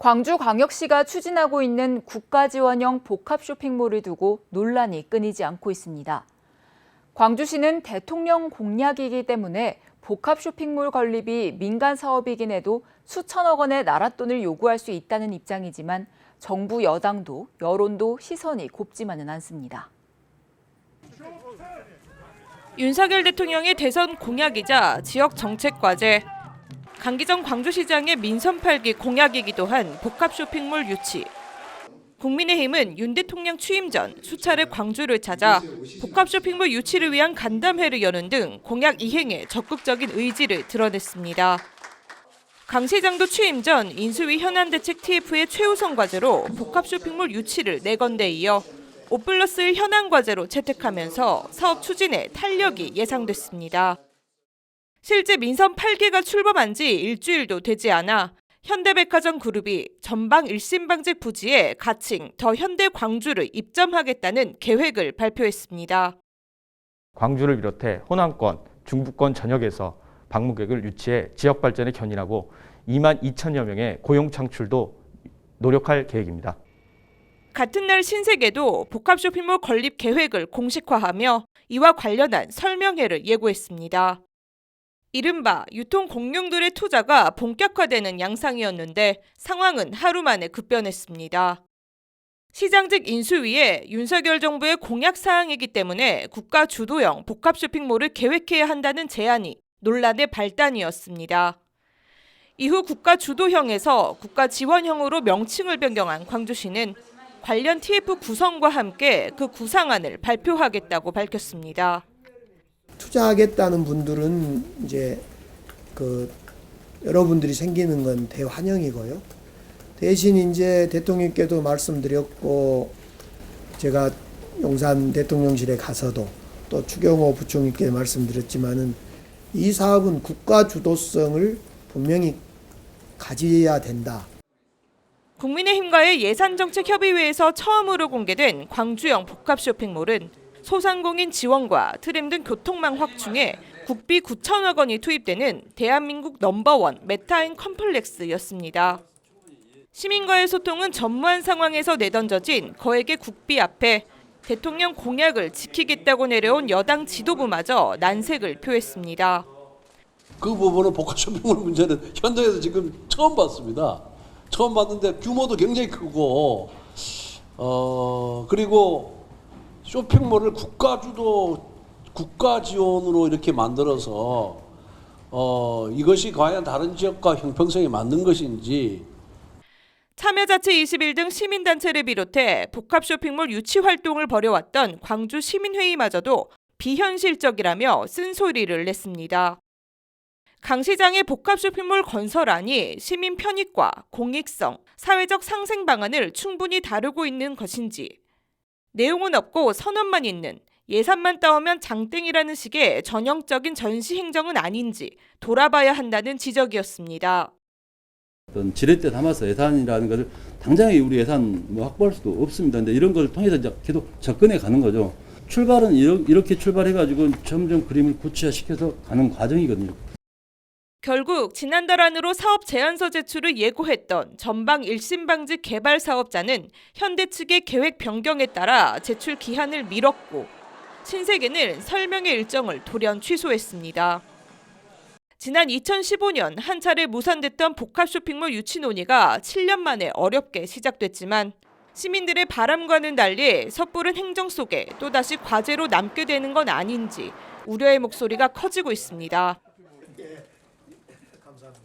광주광역시가 추진하고 있는 국가지원형 복합쇼핑몰을 두고 논란이 끊이지 않고 있습니다. 광주시는 대통령 공약이기 때문에 복합쇼핑몰 건립이 민간 사업이긴 해도 수천억 원의 나랏돈을 요구할 수 있다는 입장이지만 정부 여당도 여론도 시선이 곱지만은 않습니다. 윤석열 대통령의 대선 공약이자 지역 정책 과제, 강기정 광주시장의 민선 8기 공약이기도 한 복합 쇼핑몰 유치. 국민의힘은 윤 대통령 취임 전 수차례 광주를 찾아 복합 쇼핑몰 유치를 위한 간담회를 여는 등 공약 이행에 적극적인 의지를 드러냈습니다. 강 시장도 취임 전 인수위 현안대책 TF의 최우선 과제로 복합 쇼핑몰 유치를 내건 데 이어 5+1 현안 과제로 채택하면서 사업 추진에 탄력이 예상됐습니다. 실제 민선 8기가 출범한 지 일주일도 되지 않아 현대백화점 그룹이 전방 일심방직 부지에 가칭 더 현대 광주를 입점하겠다는 계획을 발표했습니다. 광주를 비롯해 호남권, 중부권 전역에서 방문객을 유치해 지역 발전에 견인하고 2만 2천여 명의 고용 창출도 노력할 계획입니다. 같은 날 신세계도 복합 쇼핑몰 건립 계획을 공식화하며 이와 관련한 설명회를 예고했습니다. 이른바 유통 공룡들의 투자가 본격화되는 양상이었는데 상황은 하루 만에 급변했습니다. 시장직 인수위에 윤석열 정부의 공약 사항이기 때문에 국가 주도형 복합 쇼핑몰을 계획해야 한다는 제안이 논란의 발단이었습니다. 이후 국가 주도형에서 국가 지원형으로 명칭을 변경한 광주시는 관련 TF 구성과 함께 그 구상안을 발표하겠다고 밝혔습니다. 투자하겠다는 분들은 이제 여러분들이 생기는 건 대환영이고요. 대신 이제 대통령께도 말씀드렸고 제가 용산 대통령실에 가서도 또 추경호 부총리께 말씀드렸지만은 이 사업은 국가 주도성을 분명히 가져야 된다. 국민의힘과의 예산정책협의회에서 처음으로 공개된 광주형 복합 쇼핑몰은 소상공인 지원과 트램 등 교통망 확충에 국비 9천억 원이 투입되는 대한민국 넘버원 메타인 컴플렉스였습니다. 시민과의 소통은 전무한 상황에서 내던져진 거액의 국비 앞에 대통령 공약을 지키겠다고 내려온 여당 지도부마저 난색을 표했습니다. 그 부분은 복합 쇼핑몰 문제는 현장에서 지금 처음 봤습니다. 처음 봤는데 규모도 굉장히 크고 그리고 쇼핑몰을 국가 주도, 국가 지원으로 이렇게 만들어서 이것이 과연 다른 지역과 형평성에 맞는 것인지. 참여자치 21 등 시민단체를 비롯해 복합 쇼핑몰 유치 활동을 벌여왔던 광주 시민회의마저도 비현실적이라며 쓴소리를 냈습니다. 강 시장의 복합 쇼핑몰 건설안이 시민 편익과 공익성, 사회적 상생 방안을 충분히 다루고 있는 것인지, 내용은 없고 선언만 있는 예산만 따오면 장땡이라는 식의 전형적인 전시 행정은 아닌지 돌아봐야 한다는 지적이었습니다. 어떤 지렛대 담아서 예산이라는 것을 당장에 우리 예산 확보할 수도 없습니다. 근데 이런 걸 통해서 이제 계속 접근해 가는 거죠. 출발은 이렇게 출발해가지고 점점 그림을 구체화시켜서 가는 과정이거든요. 결국 지난달 안으로 사업 제안서 제출을 예고했던 전방 일심방직 개발 사업자는 현대 측의 계획 변경에 따라 제출 기한을 미뤘고 신세계는 설명의 일정을 돌연 취소했습니다. 지난 2015년 한 차례 무산됐던 복합 쇼핑몰 유치 논의가 7년 만에 어렵게 시작됐지만 시민들의 바람과는 달리 섣부른 행정 속에 또다시 과제로 남게 되는 건 아닌지 우려의 목소리가 커지고 있습니다. 감사합니다.